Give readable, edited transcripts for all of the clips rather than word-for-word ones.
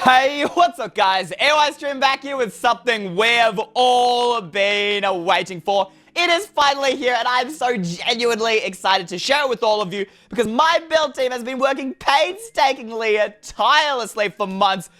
Hey, what's up guys? Eystreem back here with something we've all been waiting for. It is finally here and I'm so genuinely excited to share it with all of you because my build team has been working painstakingly, tirelessly for months,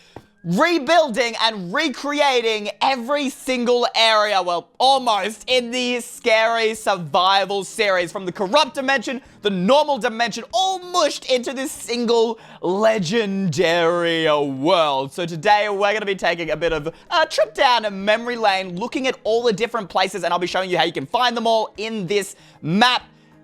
rebuilding and recreating every single area, well, almost, in the Scary Survival series. From the Corrupt dimension, the Normal dimension, all mushed into this single legendary world. So today, we're going to be taking a bit of a trip down a memory lane, looking at all the different places, and I'll be showing you how you can find them all in this map.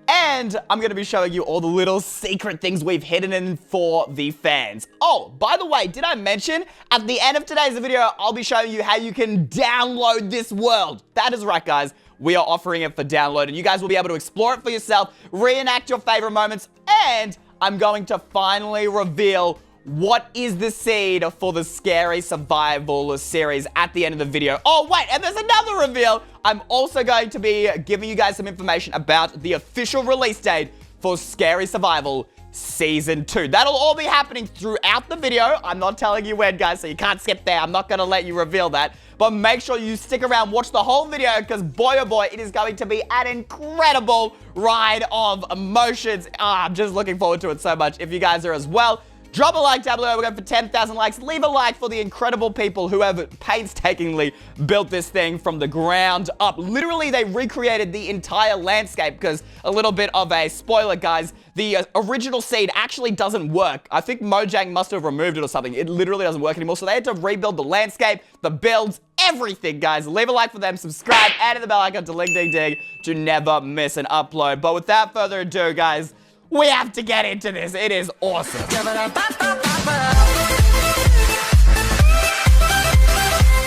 And I'm going to be showing you all the little secret things we've hidden in for the fans. Oh, by the way, did I mention at the end of today's video, I'll be showing you how you can download this world. That is right, guys. We are offering it for download, and you guys will be able to explore it for yourself, reenact your favorite moments, and I'm going to finally reveal what is the seed for the Scary Survival series at the end of the video. Oh, wait, and there's another reveal. I'm also going to be giving you guys some information about the official release date for Scary Survival Season 2. That'll all be happening throughout the video. I'm not telling you when, guys, so you can't skip there. I'm not going to let you reveal that. But make sure you stick around, watch the whole video, because boy, oh boy, it is going to be an incredible ride of emotions. I'm just looking forward to it so much. If you guys are as well, drop a like down below. We're going for 10,000 likes. Leave a like for the incredible people who have painstakingly built this thing from the ground up. Literally, they recreated the entire landscape because, a little bit of a spoiler, guys, the original seed actually doesn't work. I think Mojang must have removed it or something. It literally doesn't work anymore, so they had to rebuild the landscape, the builds, everything, guys. Leave a like for them, subscribe, and hit the bell icon to ding ding ding to never miss an upload. But without further ado, guys, we have to get into this. It is awesome.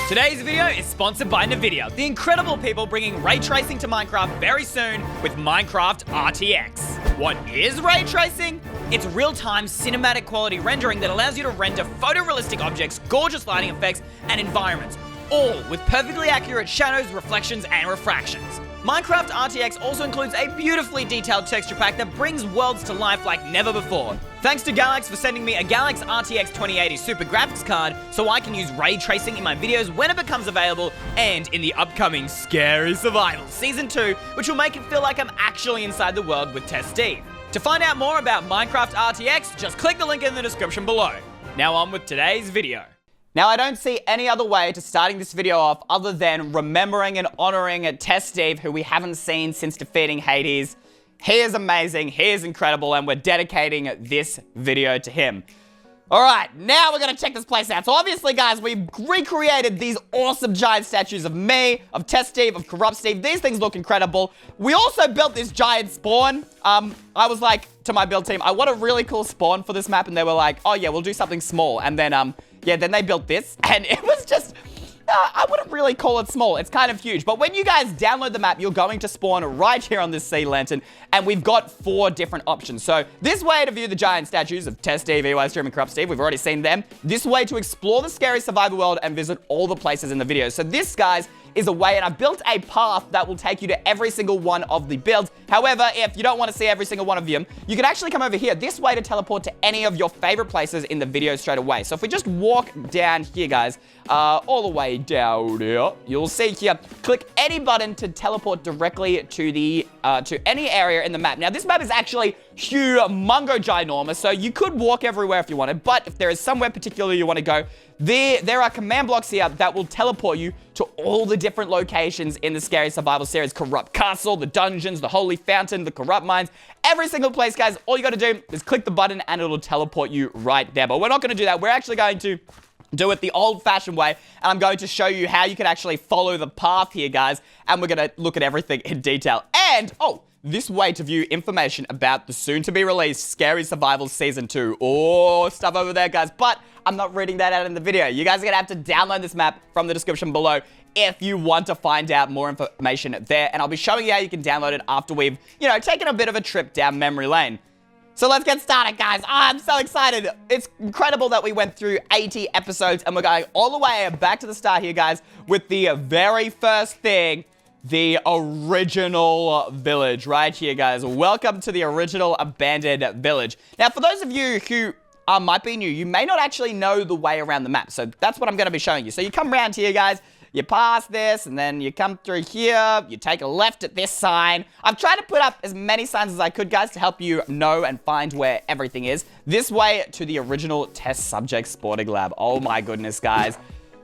Today's video is sponsored by NVIDIA, the incredible people bringing ray tracing to Minecraft very soon with Minecraft RTX. What is ray tracing? It's real-time cinematic quality rendering that allows you to render photorealistic objects, gorgeous lighting effects, and environments, all with perfectly accurate shadows, reflections, and refractions. Minecraft RTX also includes a beautifully detailed texture pack that brings worlds to life like never before. Thanks to Galax for sending me a Galax RTX 2080 Super Graphics card so I can use ray tracing in my videos when it becomes available and in the upcoming Scary Survival Season 2, which will make it feel like I'm actually inside the world with Testis. To find out more about Minecraft RTX, just click the link in the description below. Now on with today's video. Now, I don't see any other way to starting this video off other than remembering and honoring Testis, who we haven't seen since defeating Hades. He is amazing, he is incredible, and we're dedicating this video to him. Alright, now we're gonna check this place out. So obviously, guys, we've recreated these awesome giant statues of me, of Testis, of Corrupt Steve. These things look incredible. We also built this giant spawn. I was like, to my build team, I want a really cool spawn for this map, and they were like, oh yeah, we'll do something small. And then, yeah, then they built this, and it was just, I wouldn't really call it small. It's kind of huge. But when you guys download the map, you're going to spawn right here on this sea lantern, and we've got 4 different options. So this way to view the giant statues of Testis, Eystreem, and Corrupt Steve, we've already seen them. This way to explore the Scary Survival world and visit all the places in the video. So this, guys, is a way, and I built a path that will take you to every single one of the builds. However, if you don't want to see every single one of them, you can actually come over here, this way, to teleport to any of your favorite places in the video straight away. So if we just walk down here, guys, all the way down here, you'll see here, click any button to teleport directly to the to any area in the map. Now, this map is actually humongo ginormous, so you could walk everywhere if you wanted, but if there is somewhere particular you want to go, there are command blocks here that will teleport you to all the different locations in the Scary Survival series. Corrupt Castle, the dungeons, the Holy Fountain, the Corrupt Mines, every single place, guys. All you got to do is click the button and it'll teleport you right there. But we're not going to do that. We're actually going to do it the old-fashioned way, and I'm going to show you how you can actually follow the path here, guys, and we're going to look at everything in detail. And, oh, this way to view information about the soon-to-be-released Scary Survival Season 2. Oh, stuff over there, guys, but I'm not reading that out in the video. You guys are going to have to download this map from the description below if you want to find out more information there, and I'll be showing you how you can download it after we've, taken a bit of a trip down memory lane. So let's get started, guys. I'm so excited. It's incredible that we went through 80 episodes, and we're going all the way back to the start here, guys, with the very first thing, the original village right here, guys. Welcome to the original abandoned village. Now, for those of you who might be new. You may not actually know the way around the map. So that's what I'm going to be showing you. So you come around here, guys. You pass this, and then you come through here. You take a left at this sign. I've tried to put up as many signs as I could, guys, to help you know and find where everything is. This way to the original test subject sporting lab. Oh my goodness, guys.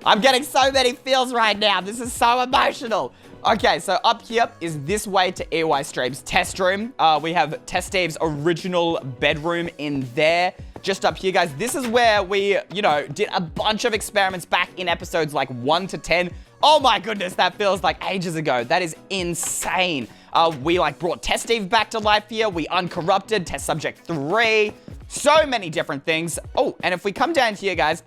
I'm getting so many feels right now. This is so emotional. Okay, so up here is this way to Eystreem's test room. We have Testis's original bedroom in there. Just up here, guys, this is where we, you know, did a bunch of experiments back in episodes like 1 to 10. Oh my goodness, that feels like ages ago. That is insane. We like brought Testis back to life here. We uncorrupted test subject 3. So many different things. Oh, and if we come down here, guys,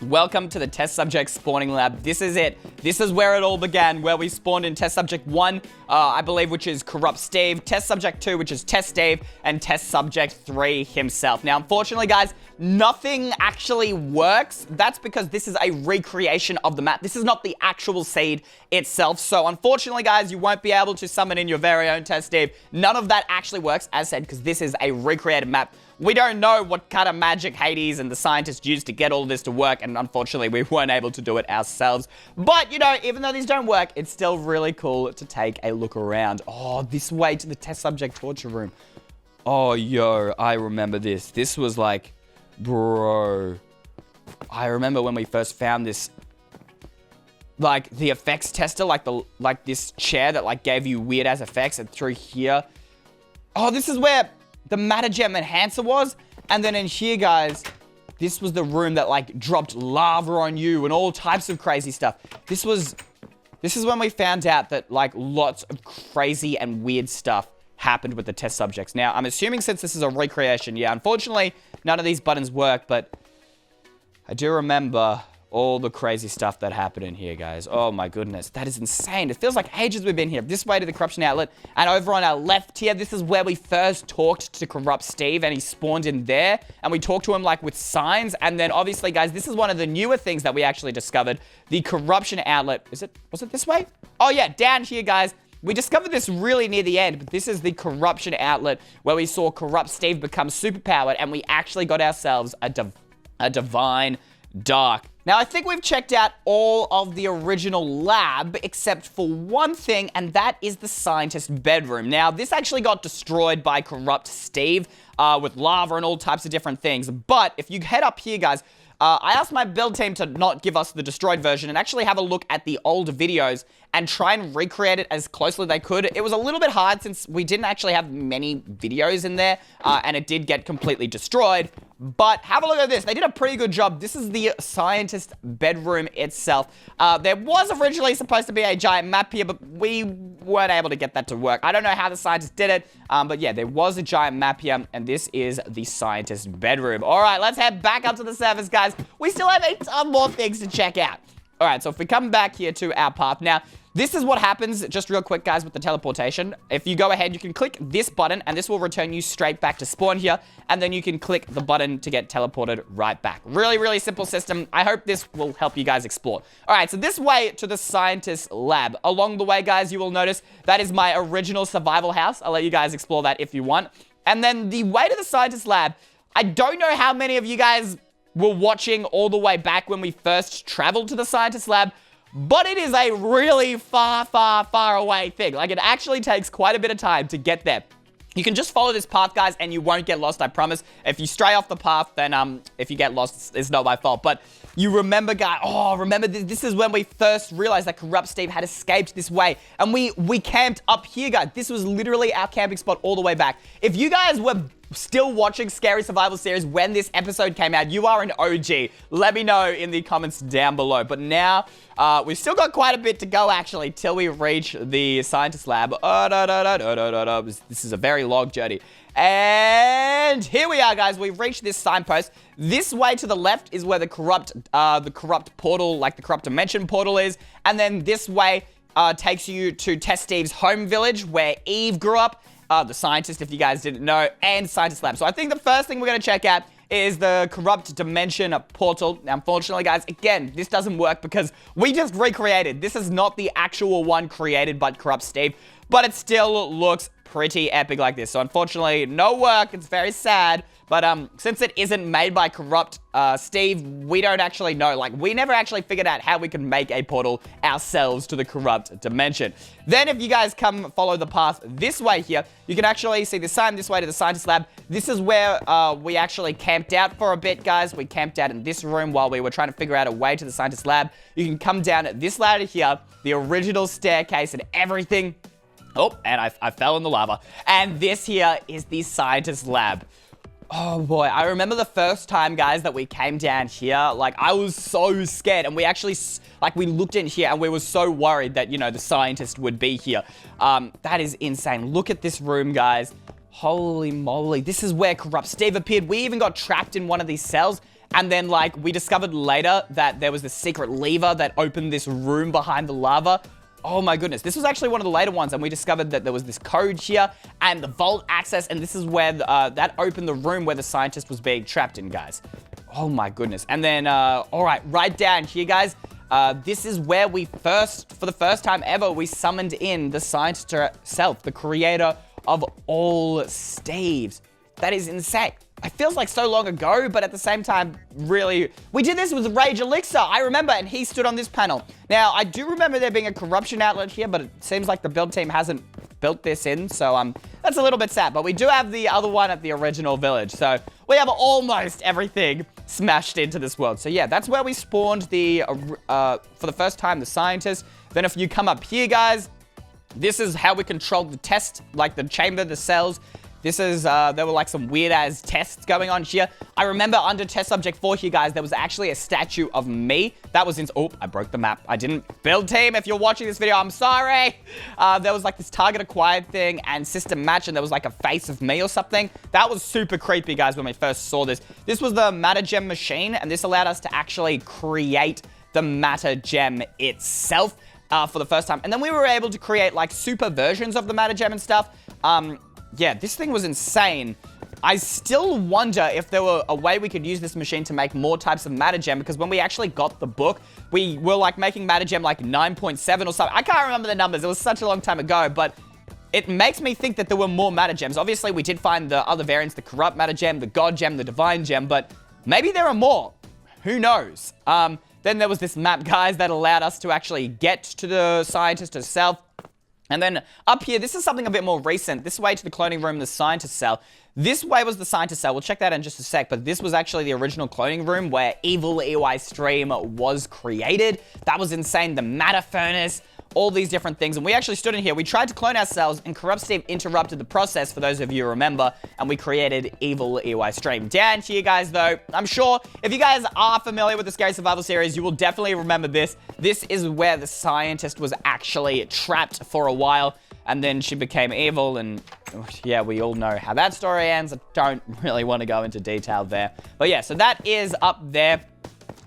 welcome to the test subject spawning lab. This is it. This is where it all began, where we spawned in test subject 1, I believe, which is Corrupt Steve, test subject 2, which is Test Steve, and test subject 3 himself. Now, unfortunately, guys, nothing actually works. That's because this is a recreation of the map. This is not the actual seed itself. So, unfortunately, guys, you won't be able to summon in your very own Test Steve. None of that actually works, as said, because this is a recreated map. We don't know what kind of magic Hades and the scientists used to get all this to work, and unfortunately, we weren't able to do it ourselves. But, you know, even though these don't work, it's still really cool to take a look around. Oh, this way to the test subject torture room. Oh, yo, I remember this. This was like, bro. I remember when we first found this, like, the effects tester, like this chair that, like, gave you weird-ass effects, and through here. Oh, this is where the matter gem enhancer was. And then in here, guys, this was the room that like dropped lava on you and all types of crazy stuff. This is when we found out that like lots of crazy and weird stuff happened with the test subjects. Now, I'm assuming since this is a recreation, yeah, unfortunately, none of these buttons work, but I do remember all the crazy stuff that happened in here, guys. Oh my goodness, that is insane. It feels like ages we've been here. This way to the corruption outlet, and over on our left here, this is where we first talked to Corrupt Steve, and he spawned in there, and we talked to him like with signs. And then obviously, guys, this is one of the newer things that we actually discovered, the corruption outlet. Was it this way? Oh yeah, down here, guys. We discovered this really near the end, but this is the corruption outlet where we saw Corrupt Steve become superpowered, and we actually got ourselves a divine dark. Now, I think we've checked out all of the original lab except for one thing, and that is the scientist bedroom. Now, this actually got destroyed by Corrupt Steve with lava and all types of different things. But if you head up here, guys, I asked my build team to not give us the destroyed version and actually have a look at the old videos and try and recreate it as closely as they could. It was a little bit hard since we didn't actually have many videos in there, and it did get completely destroyed. But have a look at this. They did a pretty good job. This is the scientist bedroom itself. There was originally supposed to be a giant map here, but we weren't able to get that to work. I don't know how the scientists did it, but yeah, there was a giant map here, and this is the scientist bedroom. All right, let's head back up to the surface, guys. We still have a ton more things to check out. All right, so if we come back here to our path now, this is what happens, just real quick, guys, with the teleportation. If you go ahead, you can click this button, and this will return you straight back to spawn here, and then you can click the button to get teleported right back. Really, really simple system. I hope this will help you guys explore. All right, so this way to the scientist lab. Along the way, guys, you will notice that is my original survival house. I'll let you guys explore that if you want. And then the way to the scientist lab, I don't know how many of you guys were watching all the way back when we first traveled to the scientist lab, but it is a really far, far, far away thing. Like, it actually takes quite a bit of time to get there. You can just follow this path, guys, and you won't get lost, I promise. If you stray off the path, then if you get lost, it's not my fault. But you remember, guys, remember this is when we first realized that Corrupt Steve had escaped this way. And we camped up here, guys. This was literally our camping spot all the way back. If you guys were still watching Scary Survival Series when this episode came out, you are an OG. Let me know in the comments down below. But now, we've still got quite a bit to go, actually, till we reach the scientist lab. This is a very long journey. And here we are, guys. We've reached this signpost. This way to the left is where the corrupt portal, like the corrupt dimension portal is. And then this way takes you to Test Steve's home village, where Eve grew up. The scientist, if you guys didn't know, and scientist lab. So I think the first thing we're going to check out is the corrupt dimension portal. Now, unfortunately, guys, again, this doesn't work because we just recreated. This is not the actual one created by Corrupt Steve. but it still looks pretty epic like this. So unfortunately, no work. It's very sad. But since it isn't made by Corrupt Steve, we don't actually know. Like, we never actually figured out how we can make a portal ourselves to the Corrupt dimension. Then if you guys come follow the path this way here, you can actually see the sign this way to the scientist lab. This is where we actually camped out for a bit, guys. We camped out in this room while we were trying to figure out a way to the scientist lab. You can come down this ladder here, the original staircase and everything. Oh, and I fell in the lava. And this here is the scientist lab. Oh boy, I remember the first time, guys, that we came down here, like, I was so scared, and we actually, like, we looked in here, and we were so worried that, you know, the scientist would be here. That is insane. Look at this room, guys. Holy moly. This is where Corrupt Steve appeared. We even got trapped in one of these cells, and then, like, we discovered later that there was this secret lever that opened this room behind the lava. Oh my goodness, this was actually one of the later ones, and we discovered that there was this code here and the vault access, and this is where that opened the room where the scientist was being trapped in, guys. Oh my goodness. And then, all right down here, guys, this is where for the first time ever, we summoned in the scientist herself, the creator of all Steves. That is insane. It feels like so long ago, but at the same time, really, we did this with Rage Elixir, I remember, and he stood on this panel. Now, I do remember there being a corruption outlet here, but it seems like the build team hasn't built this in, so that's a little bit sad. But we do have the other one at the original village, so we have almost everything smashed into this world. So yeah, that's where we spawned for the first time, the scientist. Then if you come up here, guys, this is how we control the test, like the chamber, the cells. This is, there were like some weird-ass tests going on here. I remember under test subject 4 here, guys, there was actually a statue of me. That was in, oh, I broke the map. I didn't. Build team, if you're watching this video, I'm sorry. There was like this target acquired thing and system match, and there was like a face of me or something. That was super creepy, guys, when we first saw this. This was the matter gem machine, and this allowed us to actually create the matter gem itself for the first time. And then we were able to create like super versions of the matter gem and stuff. Yeah, this thing was insane. I still wonder if there were a way we could use this machine to make more types of matter gem, because when we actually got the book, we were like making matter gem like 9.7 or something. I can't remember the numbers. It was such a long time ago, but it makes me think that there were more matter gems. Obviously, we did find the other variants, the corrupt matter gem, the god gem, the divine gem, but maybe there are more. Who knows? Then there was this map, guys, that allowed us to actually get to the scientist herself. And then up here, this is something a bit more recent. This way to the cloning room, the scientist cell. This way was the scientist cell. We'll check that in just a sec, but this was actually the original cloning room where evil Eystreem was created. That was insane. The matter furnace, all these different things. And we actually stood in here. We tried to clone ourselves, and Corrupt Steve interrupted the process, for those of you who remember, and we created evil Eystreem. Down here, guys, though, I'm sure if you guys are familiar with the Scary Survival series, you will definitely remember this. This is where the scientist was actually trapped for a while, and then she became evil, and yeah, we all know how that story ends. I don't really want to go into detail there. But yeah, so that is up there.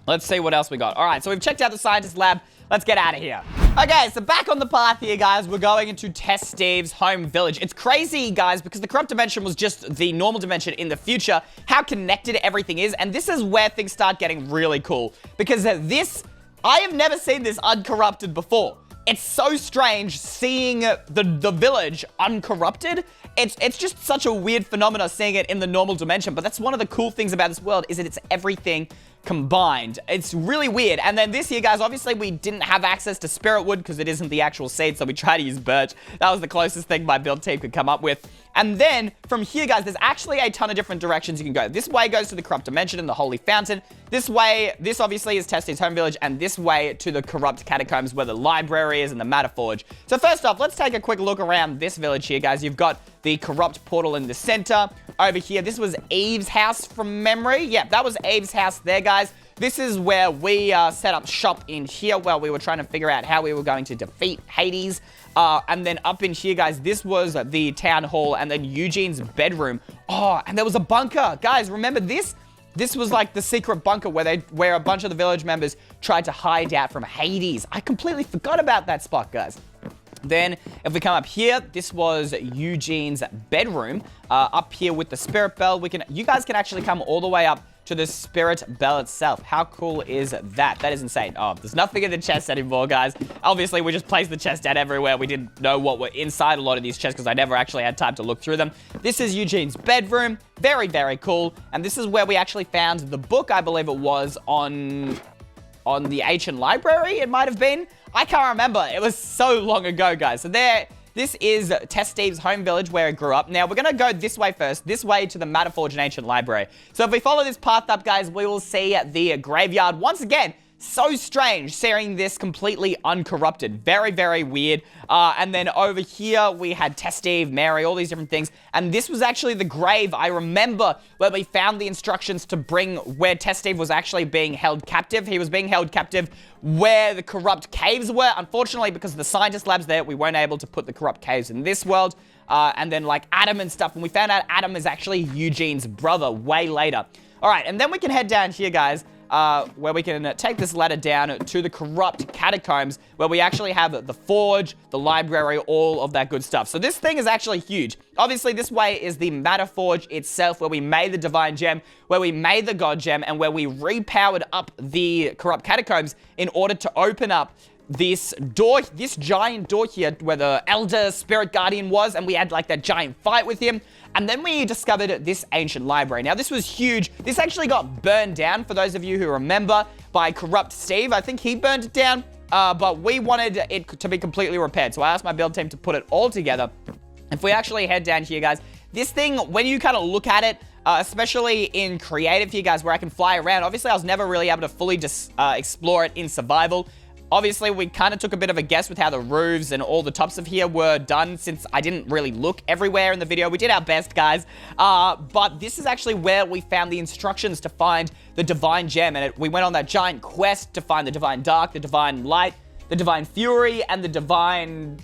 Let's see what else we got. All right, so we've checked out the scientist lab. Let's get out of here. Okay, so back on the path here, guys. We're going into Test Steve's home village. It's crazy, guys, because the corrupt dimension was just the normal dimension in the future, how connected everything is, and this is where things start getting really cool, because this, I have never seen this uncorrupted before. It's so strange seeing the village uncorrupted. It's just such a weird phenomenon seeing it in the normal dimension, but that's one of the cool things about this world, is that it's everything combined. It's really weird. And then this here, guys, obviously we didn't have access to spirit wood because it isn't the actual seed, so we tried to use birch. That was the closest thing my build team could come up with. And then from here, guys, there's actually a ton of different directions you can go. This way goes to the corrupt dimension and the holy fountain. This way, this obviously is Testis' home village, and this way to the corrupt catacombs where the library is and the matter forge. So first off, let's take a quick look around this village here, guys. You've got the corrupt portal in the center. Over here, this was Eve's house from memory. Yeah, that was Eve's house there, guys. This is where we set up shop in here, where we were trying to figure out how we were going to defeat Hades. And then up in here, guys, this was the town hall, and then Eugene's bedroom. Oh, and there was a bunker. Guys, remember this? This was like the secret bunker where a bunch of the village members tried to hide out from Hades. I completely forgot about that spot, guys. Then, if we come up here, this was Eugene's bedroom. Up here with the spirit bell, you guys can actually come all the way up to the spirit bell itself. How cool is that? That is insane. Oh, there's nothing in the chest anymore, guys. Obviously, we just placed the chest down everywhere. We didn't know what were inside a lot of these chests because I never actually had time to look through them. This is Eugene's bedroom. Very, very cool. And this is where we actually found the book, I believe it was, on the ancient library, it might have been. I can't remember. It was so long ago, guys. So this is Testis' home village where he grew up. Now, we're going to go this way first, this way to the Matterforge and Ancient Library. So if we follow this path up, guys, we will see the graveyard once again. So strange, seeing this completely uncorrupted. Very, very weird. And then over here, we had Testis, Mary, all these different things. And this was actually the grave, I remember, where we found the instructions to bring where Testis was actually being held captive. He was being held captive where the corrupt caves were. Unfortunately, because of the scientist labs there, we weren't able to put the corrupt caves in this world. And then, like, Adam and stuff. And we found out Adam is actually Eugene's brother way later. All right, and then we can head down here, guys. Where we can take this ladder down to the corrupt catacombs, where we actually have the forge, the library, all of that good stuff. So this thing is actually huge. Obviously, this way is the Matter Forge itself, where we made the divine gem, where we made the god gem, and where we repowered up the corrupt catacombs in order to open up this door, this giant door here where the elder spirit guardian was, and we had like that giant fight with him. And then we discovered this ancient library. Now, this was huge. This actually got burned down, for those of you who remember, by Corrupt Steve. I think he burned it down, but we wanted it to be completely repaired. So I asked my build team to put it all together. If we actually head down here, guys, this thing, when you kind of look at it, especially in creative here, guys, where I can fly around, obviously I was never really able to fully explore it in survival. Obviously, we kind of took a bit of a guess with how the roofs and all the tops of here were done, since I didn't really look everywhere in the video. We did our best, guys. But this is actually where we found the instructions to find the divine gem. And we went on that giant quest to find the divine dark, the divine light, the divine fury, and the divine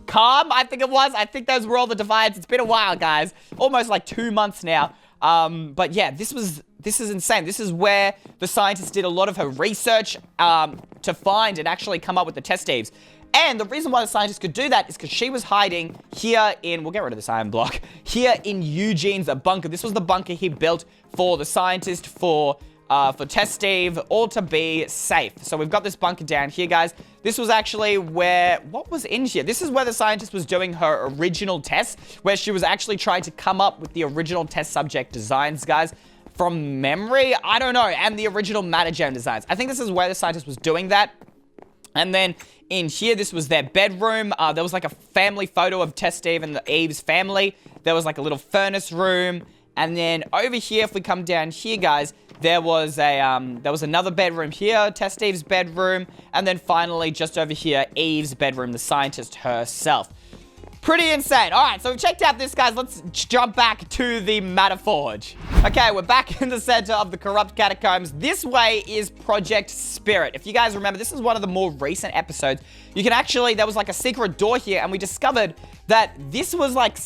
calm, I think it was. I think those were all the divines. It's been a while, guys. Almost like 2 months now. But yeah, this is insane. This is where the scientist did a lot of her research to find and actually come up with the Testis. And the reason why the scientist could do that is because she was hiding here in, we'll get rid of this iron block, here in Eugene's bunker. This was the bunker he built for the scientist, for Testis, all to be safe. So we've got this bunker down here, guys. This was actually where, what was in here? This is where the scientist was doing her original test, where she was actually trying to come up with the original test subject designs, guys. From memory, I don't know, and the original matter gem designs. I think this is where the scientist was doing that. And then in here, this was their bedroom. There was like a family photo of Testis and the Eve's family. There was like a little furnace room. And then over here, if we come down here, guys, there was another bedroom here, Testis' bedroom, and then finally, just over here, Eve's bedroom, the scientist herself. Pretty insane. All right, so we've checked out this, guys. Let's jump back to the Matter Forge. Okay, we're back in the center of the corrupt catacombs. This way is Project Spirit. If you guys remember, this is one of the more recent episodes. You can actually, there was like a secret door here, and we discovered that this was like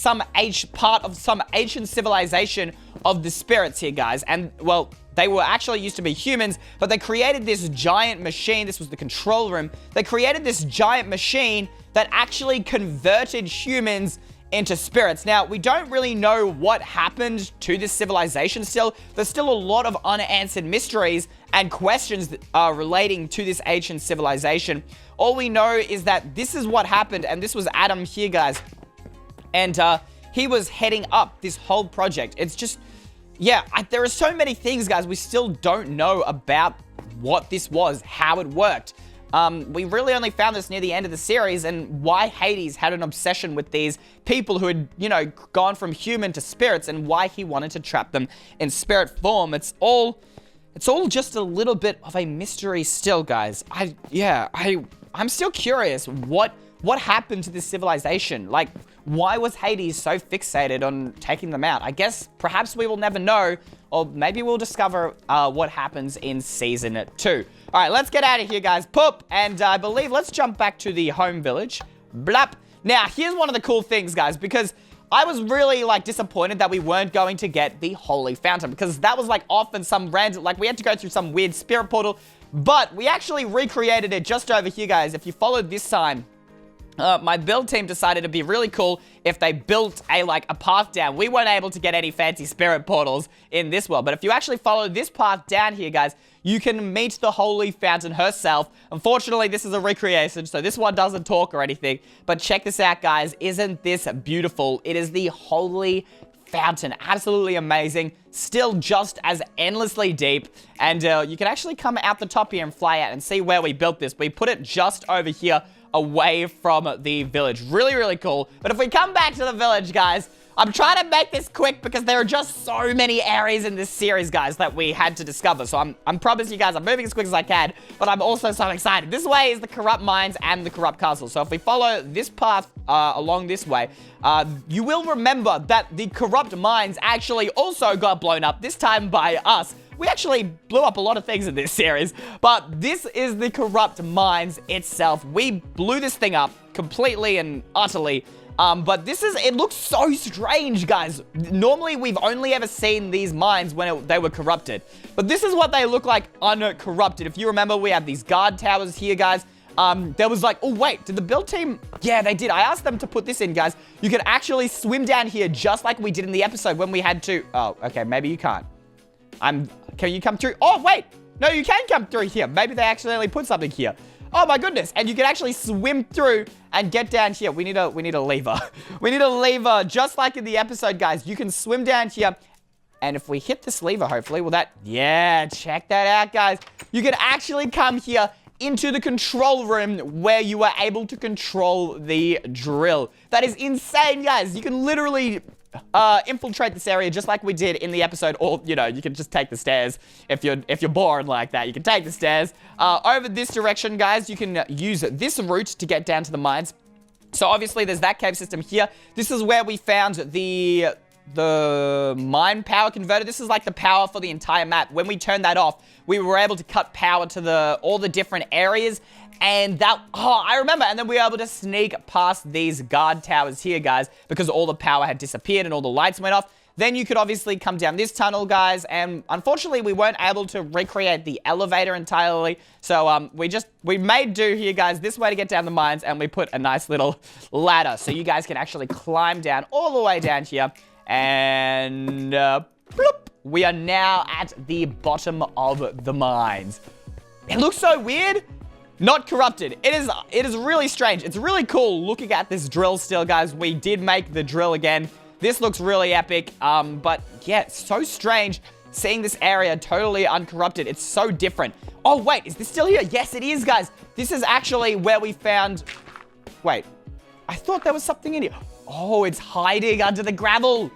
part of some ancient civilization of the spirits here, guys. And, well, they were actually used to be humans, but they created this giant machine. This was the control room. They created this giant machine that actually converted humans into spirits. Now, we don't really know what happened to this civilization still. There's still a lot of unanswered mysteries and questions that are relating to this ancient civilization. All we know is that this is what happened, and this was Adam here, guys. And he was heading up this whole project. It's just, yeah, there are so many things, guys, we still don't know about what this was, how it worked. We really only found this near the end of the series, and why Hades had an obsession with these people who had, you know, gone from human to spirits, and why he wanted to trap them in spirit form. It's all just a little bit of a mystery still, guys. I'm still curious what happened to this civilization. Like, why was Hades so fixated on taking them out? I guess perhaps we will never know, or maybe we'll discover what happens in Season 2. All right, let's get out of here, guys. Poop. And I believe let's jump back to the home village. Blap. Now, here's one of the cool things, guys, because I was really, like, disappointed that we weren't going to get the Holy Fountain, because that was, like, off in some random, like, we had to go through some weird spirit portal, but we actually recreated it just over here, guys. If you followed this sign, my build team decided it'd be really cool if they built a path down. We weren't able to get any fancy spirit portals in this world, but if you actually follow this path down here, guys, you can meet the Holy Fountain herself. Unfortunately, this is a recreation, so this one doesn't talk or anything, but check this out, guys. Isn't this beautiful? It is the Holy Fountain. Absolutely amazing. Still just as endlessly deep, and you can actually come out the top here and fly out and see where we built this. We put it just over here away from the village. Really, really cool. But if we come back to the village, guys, I'm trying to make this quick because there are just so many areas in this series, guys, that we had to discover. So I'm promising you guys I'm moving as quick as I can, but I'm also so excited. This way is the corrupt mines and the corrupt castle. So if we follow this path along this way, you will remember that the corrupt mines actually also got blown up, this time by us. We actually blew up a lot of things in this series, but this is the corrupt mines itself. We blew this thing up completely and utterly. But it looks so strange, guys. Normally, we've only ever seen these mines when they were corrupted. But this is what they look like uncorrupted. If you remember, we have these guard towers here, guys. There was oh wait, did the build team? Yeah, they did. I asked them to put this in, guys. You can actually swim down here just like we did in the episode when we had to. Oh, okay, maybe you can't. Can you come through? Oh, wait. No, you can come through here. Maybe they accidentally put something here. Oh my goodness. And you can actually swim through and get down here. We need a lever. We need a lever just like in the episode, guys. You can swim down here. And if we hit this lever, hopefully, yeah, check that out, guys. You can actually come here into the control room where you are able to control the drill. That is insane, guys. You can literally infiltrate this area just like we did in the episode, or you can just take the stairs if you're bored like that. You can take the stairs over this direction, guys. You can use this route to get down to the mines. So obviously there's that cave system here. This is where we found the mine power converter. This is like the power for the entire map. When we turned that off, we were able to cut power to all the different areas. And I remember. And then we were able to sneak past these guard towers here, guys, because all the power had disappeared and all the lights went off. Then you could obviously come down this tunnel, guys. And unfortunately, we weren't able to recreate the elevator entirely. So we made do here, guys, this way to get down the mines. And we put a nice little ladder so you guys can actually climb down all the way down here. And bloop, we are now at the bottom of the mines. It looks so weird. Not corrupted. It is really strange. It's really cool looking at this drill still, guys. We did make the drill again. This looks really epic. But yeah, it's so strange seeing this area totally uncorrupted. It's so different. Oh, wait, is this still here? Yes, it is, guys. This is actually where we found... Wait, I thought there was something in here. Oh, it's hiding under the gravel.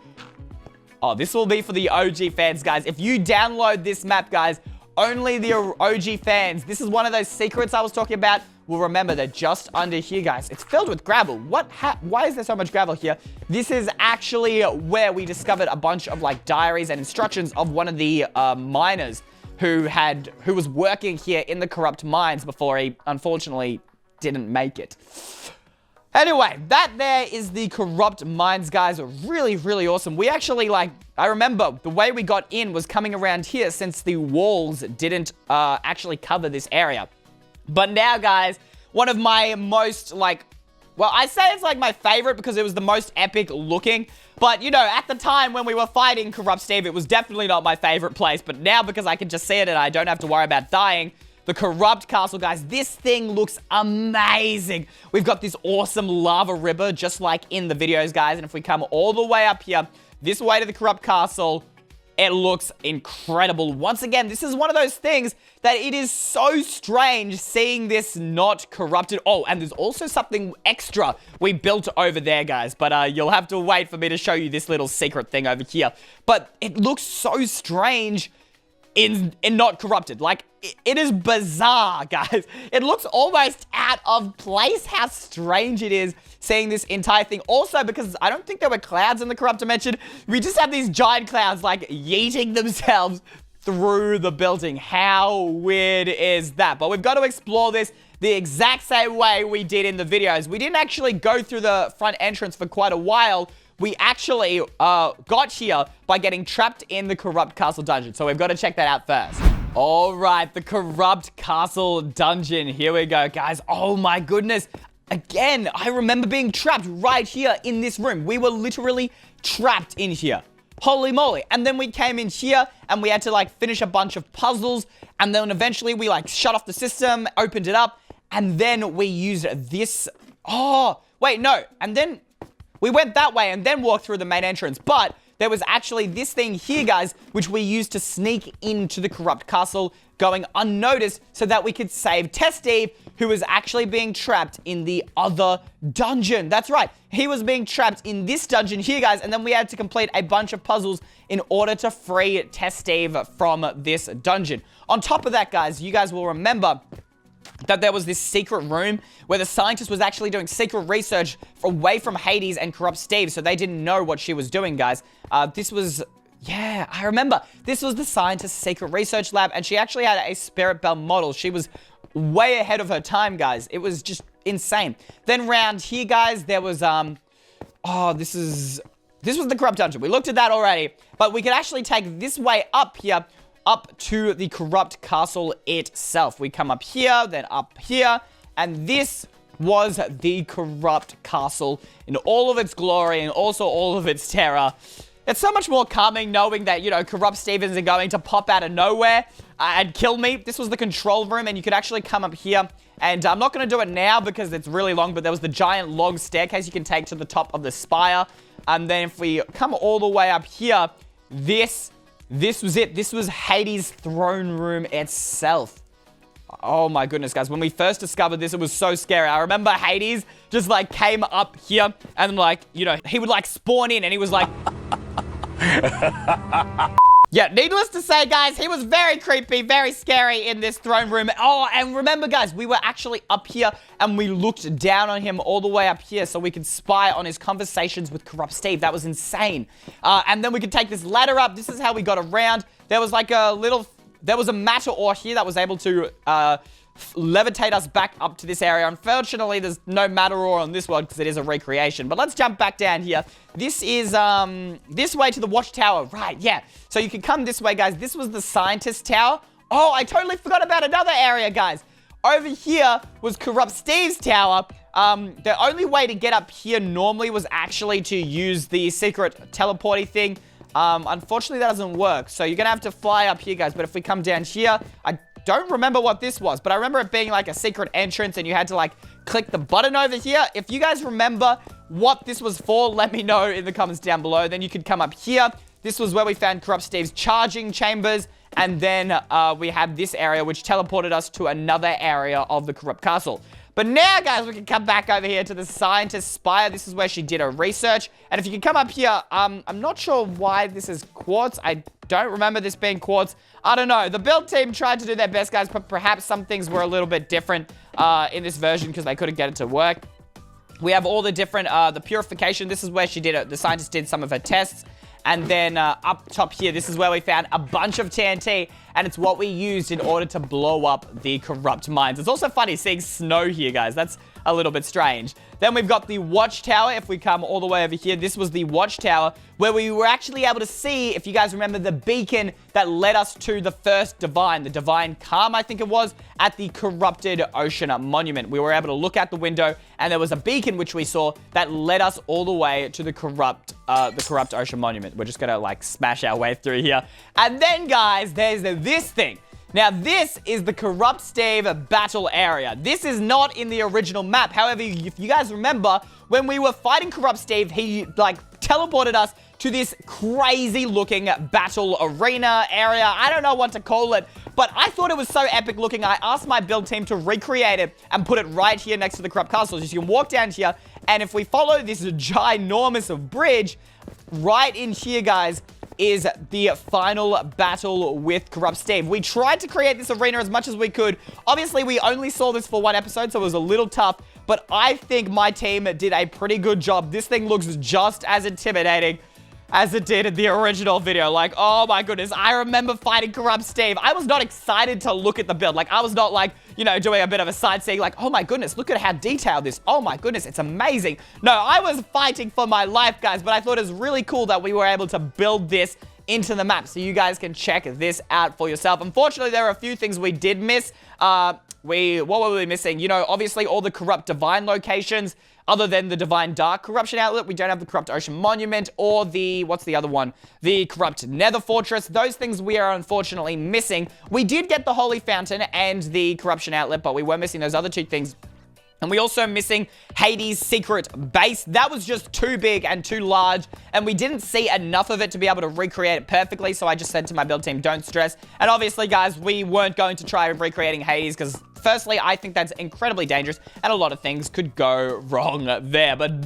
Oh, this will be for the OG fans, guys. If you download this map, guys, only the OG fans, this is one of those secrets I was talking about, will remember they're just under here, guys. It's filled with gravel. Why is there so much gravel here? This is actually where we discovered a bunch of diaries and instructions of one of the miners who was working here in the corrupt mines before he unfortunately didn't make it. Anyway, that there is the corrupt mines, guys. Really, really awesome. We actually, I remember the way we got in was coming around here since the walls didn't actually cover this area. But now, guys, one of my most, well, I say it's my favorite because it was the most epic looking. But, at the time when we were fighting Corrupt Steve, it was definitely not my favorite place. But now, because I can just see it and I don't have to worry about dying, the corrupt castle, guys, this thing looks amazing. We've got this awesome lava river, just like in the videos, guys. And if we come all the way up here, this way to the corrupt castle, it looks incredible. Once again, this is one of those things that it is so strange seeing this not corrupted. Oh, and there's also something extra we built over there, guys. But you'll have to wait for me to show you this little secret thing over here. But it looks so strange in not corrupted. It is bizarre, guys. It looks almost out of place how strange it is seeing this entire thing. Also, because I don't think there were clouds in the corrupt dimension. We just have these giant clouds yeeting themselves through the building. How weird is that? But we've got to explore this the exact same way we did in the videos. We didn't actually go through the front entrance for quite a while. We actually got here by getting trapped in the corrupt castle dungeon. So we've got to check that out first. All right, the corrupt castle dungeon. Here we go, guys. Oh my goodness. again, I remember being trapped right here in this room. We were literally trapped in here. Holy moly. And then we came in here and we had to like finish a bunch of puzzles. And then eventually we like shut off the system, opened it up. And then we used this. Oh, wait, no. And then we went that way and then walked through the main entrance. But there was actually this thing here, guys, which we used to sneak into the corrupt castle going unnoticed so that we could save Testis, who was actually being trapped in the other dungeon. That's right. He was being trapped in this dungeon here, guys, and then we had to complete a bunch of puzzles in order to free Testis from this dungeon. On top of that, guys, you guys will remember that there was this secret room where the scientist was actually doing secret research away from Hades and corrupt Steve, so they didn't know what she was doing, guys. This was... Yeah, I remember. This was the scientist's secret research lab, and she actually had a spirit bell model. She was way ahead of her time, guys. It was just insane. Then round here, guys, there was, this was the corrupt dungeon. We looked at that already, but we could actually take this way up here, up to the corrupt castle itself. We come up here, then up here, and this was the corrupt castle in all of its glory and also all of its terror. It's so much more calming knowing that, you know, corrupt Stevens are going to pop out of nowhere and kill me. This was the control room, and you could actually come up here. And I'm not going to do it now because it's really long, but there was the giant long staircase you can take to the top of the spire. And then if we come all the way up here, this was it. This was Hades' throne room itself. Oh my goodness, guys. When we first discovered this, it was so scary. I remember Hades just, like, came up here and, like, you know, he would, like, spawn in and he was like... Yeah, needless to say, guys, he was very creepy, very scary in this throne room. Oh, and remember, guys, we were actually up here and we looked down on him all the way up here so we could spy on his conversations with corrupt Steve. That was insane. And then we could take this ladder up. This is how we got around. There was like a little... There was a matador here that was able to levitate us back up to this area. Unfortunately, there's no matador on this one because it is a recreation. But let's jump back down here. This is this way to the watchtower. Right, yeah. So you can come this way, guys. This was the scientist tower. Oh, I totally forgot about another area, guys. Over here was Corrupt Steve's tower. The only way to get up here normally was actually to use the secret teleporty thing. Unfortunately, that doesn't work. So you're going to have to fly up here, guys. But if we come down here, I don't remember what this was, but I remember it being like a secret entrance and you had to like click the button over here. If you guys remember what this was for, let me know in the comments down below. Then you could come up here. This was where we found Corrupt Steve's charging chambers. And then we had this area, which teleported us to another area of the Corrupt Castle. But now, guys, we can come back over here to the Scientist Spire. This is where she did her research. And if you can come up here, I'm not sure why this is quartz. I don't remember this being quartz. I don't know. The build team tried to do their best, guys, but perhaps some things were a little bit different in this version because they couldn't get it to work. We have all the different, the purification. This is where she did it. The scientist did some of her tests. And then up top here, this is where we found a bunch of TNT, and it's what we used in order to blow up the corrupt mines. It's also funny seeing snow here, guys. That's a little bit strange. Then we've got the watchtower. If we come all the way over here, this was the watchtower where we were actually able to see, if you guys remember, the beacon that led us to the first divine, the divine calm, I think it was, at the corrupted ocean monument. We were able to look out the window, and there was a beacon which we saw that led us all the way to the corrupt ocean monument. We're just gonna like smash our way through here. And then, guys, there's this thing. Now, this is the Corrupt Steve battle area. This is not in the original map. However, if you guys remember, when we were fighting Corrupt Steve, he, like, teleported us to this crazy-looking battle arena area. I don't know what to call it, but I thought it was so epic-looking, I asked my build team to recreate it and put it right here next to the Corrupt Castle. So you can walk down here, and if we follow this ginormous bridge, right in here, guys, is the final battle with Corrupt Steve. We tried to create this arena as much as we could. Obviously, we only saw this for one episode, so it was a little tough, but I think my team did a pretty good job. This thing looks just as intimidating as it did in the original video. Like, oh my goodness, I remember fighting Corrupt Steve. I was not excited to look at the build. Like, I was not like, you know, doing a bit of a sightseeing, like, oh my goodness, look at how detailed this. Oh my goodness, it's amazing. No, I was fighting for my life, guys, but I thought it was really cool that we were able to build this into the map, so you guys can check this out for yourself. Unfortunately, there are a few things we did miss. what were we missing? You know, obviously all the corrupt divine locations, other than the divine dark corruption outlet. We don't have the corrupt ocean monument or the, what's the other one? The corrupt nether fortress. Those things we are unfortunately missing. We did get the holy fountain and the corruption outlet, but we were missing those other two things. And we also missing Hades' secret base. That was just too big and too large, and we didn't see enough of it to be able to recreate it perfectly, so I just said to my build team, don't stress. And obviously, guys, we weren't going to try recreating Hades, because firstly, I think that's incredibly dangerous, and a lot of things could go wrong there. But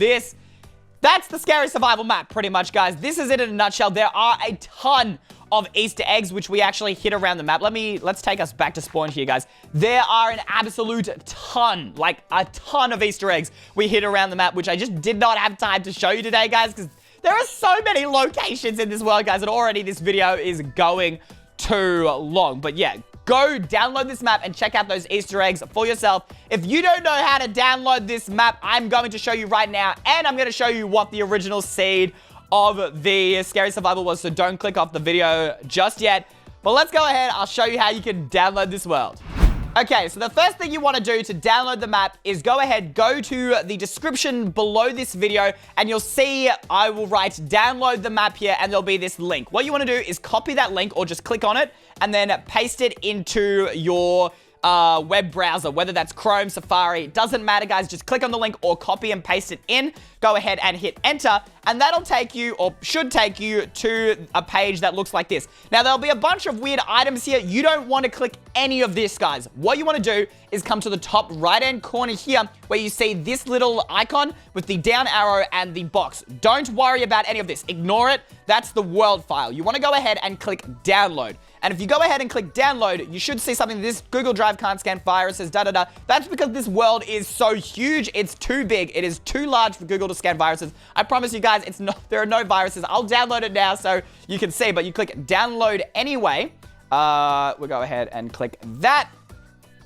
that's the scary survival map, pretty much, guys. This is it in a nutshell. There are a ton of Easter eggs, which we actually hit around the map. Let's take us back to spawn here, guys. There are an absolute ton, like a ton of Easter eggs we hit around the map, which I just did not have time to show you today, guys, because there are so many locations in this world, guys, and already this video is going too long. But yeah, go download this map and check out those Easter eggs for yourself. If you don't know how to download this map, I'm going to show you right now, and I'm going to show you what the original seed of the scary survival was, so don't click off the video just yet. But let's go ahead. I'll show you how you can download this world. Okay, so the first thing you want to do to download the map is go to the description below this video, and you'll see I will write download the map here, and there'll be this link. What you want to do is copy that link, or just click on it and then paste it into your web browser, whether that's Chrome, Safari, it doesn't matter, guys. Just click on the link or copy and paste it in. Go ahead and hit enter, and that'll take you, or should take you, to a page that looks like this. Now, there'll be a bunch of weird items here. You don't want to click any of this, guys. What you want to do is come to the top right-hand corner here, where you see this little icon with the down arrow and the box. Don't worry about any of this. Ignore it. That's the world file. You want to go ahead and click download. And if you go ahead and click download, you should see something. This Google Drive can't scan viruses, da-da-da. That's because this world is so huge. It's too big. It is too large for Google to scan viruses. I promise you guys, there are no viruses. I'll download it now so you can see, but you click download anyway. We'll go ahead and click that.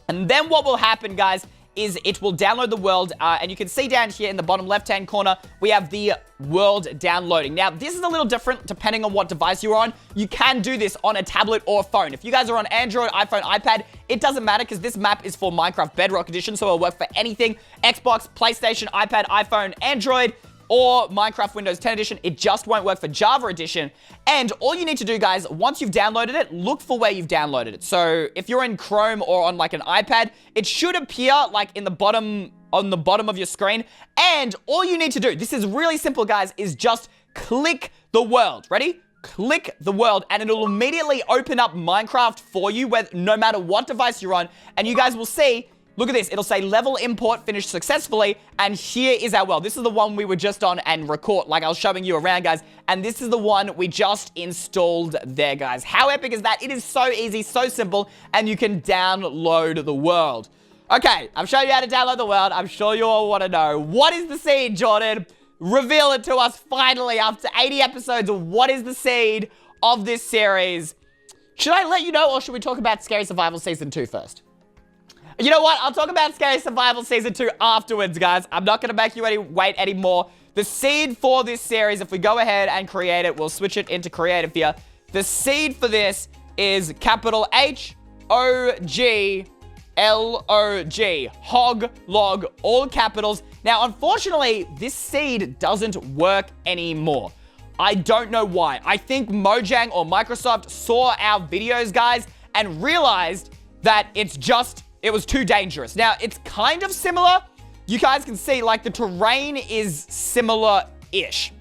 And then what will happen, guys, is it will download the world, and you can see down here in the bottom left-hand corner, we have the world downloading. Now, this is a little different depending on what device you're on. You can do this on a tablet or a phone. If you guys are on Android, iPhone, iPad, it doesn't matter because this map is for Minecraft Bedrock Edition, so it'll work for anything: Xbox, PlayStation, iPad, iPhone, Android, or Minecraft Windows 10 Edition. It just won't work for Java Edition. And all you need to do, guys, once you've downloaded it, look for where you've downloaded it. So if you're in Chrome or on like an iPad, it should appear like in the bottom, on the bottom of your screen. And all you need to do, this is really simple, guys, is just click the world. Ready? Click the world, and it'll immediately open up Minecraft for you, no matter what device you're on. And you guys will see, look at this. It'll say level import finished successfully, and here is our world. This is the one we were just on and record, like I was showing you around, guys. And this is the one we just installed there, guys. How epic is that? It is so easy, so simple, and you can download the world. Okay, I've shown you how to download the world. I'm sure you all want to know. What is the seed, Jordan? Reveal it to us finally after 80 episodes. What is the seed of this series? Should I let you know, or should we talk about Scary Survival Season 2 first? You know what? I'll talk about Scary Survival Season 2 afterwards, guys. I'm not going to make you wait anymore. The seed for this series, if we go ahead and create it, we'll switch it into creative here. The seed for this is capital H-O-G-L-O-G. Hog, log, all capitals. Now, unfortunately, this seed doesn't work anymore. I don't know why. I think Mojang or Microsoft saw our videos, guys, and realized that it was too dangerous. Now, it's kind of similar. You guys can see, like, the terrain is similar-ish.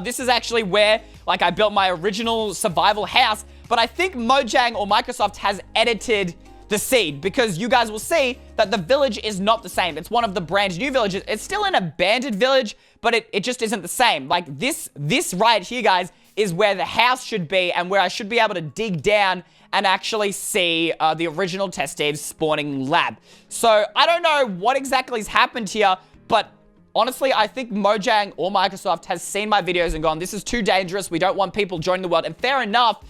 This is actually where, like, I built my original survival house, but I think Mojang or Microsoft has edited the seed, because you guys will see that the village is not the same. It's one of the brand new villages. It's still an abandoned village, but it just isn't the same. Like, this right here, guys, is where the house should be, and where I should be able to dig down and actually see the original Testis spawning lab. So I don't know what exactly has happened here, but honestly, I think Mojang or Microsoft has seen my videos and gone, this is too dangerous. We don't want people joining the world. And fair enough,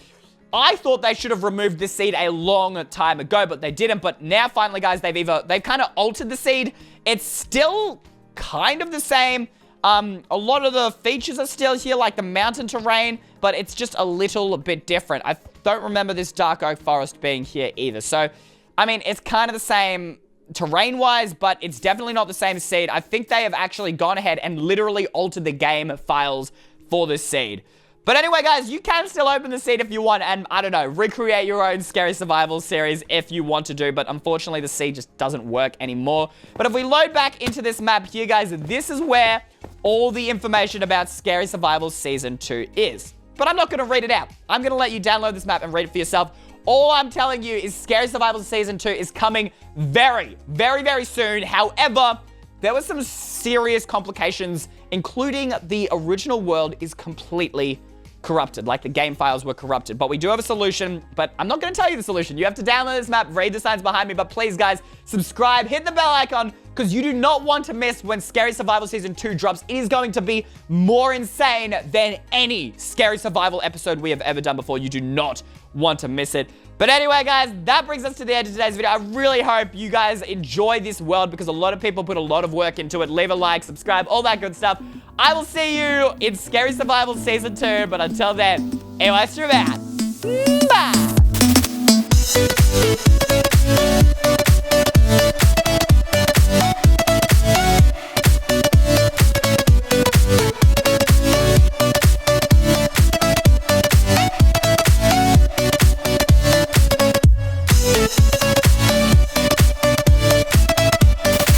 I thought they should have removed this seed a long time ago, but they didn't. But now, finally, guys, they've kind of altered the seed. It's still kind of the same. A lot of the features are still here, like the mountain terrain, but it's just a little bit different. I don't remember this dark oak forest being here either. So I mean, it's kind of the same terrain-wise, but it's definitely not the same seed. I think they have actually gone ahead and literally altered the game files for this seed. But anyway, guys, you can still open the seed if you want and, I don't know, recreate your own Scary Survival series if you want to do, but unfortunately, the seed just doesn't work anymore. But if we load back into this map here, guys, this is where all the information about Scary Survival Season 2 is. But I'm not going to read it out. I'm going to let you download this map and read it for yourself. All I'm telling you is Scary Survival Season 2 is coming very, very, very soon. However, there were some serious complications, including the original world is completely corrupted, like the game files were corrupted. But we do have a solution, but I'm not going to tell you the solution. You have to download this map, read the signs behind me, but please, guys, subscribe, hit the bell icon, because you do not want to miss when Scary Survival Season 2 drops. It is going to be more insane than any Scary Survival episode we have ever done before. You do not want to miss it. But anyway, guys, that brings us to the end of today's video. I really hope you guys enjoy this world because a lot of people put a lot of work into it. Leave a like, subscribe, all that good stuff. I will see you in Scary Survival Season 2, but until then, Eystreem out. Bye!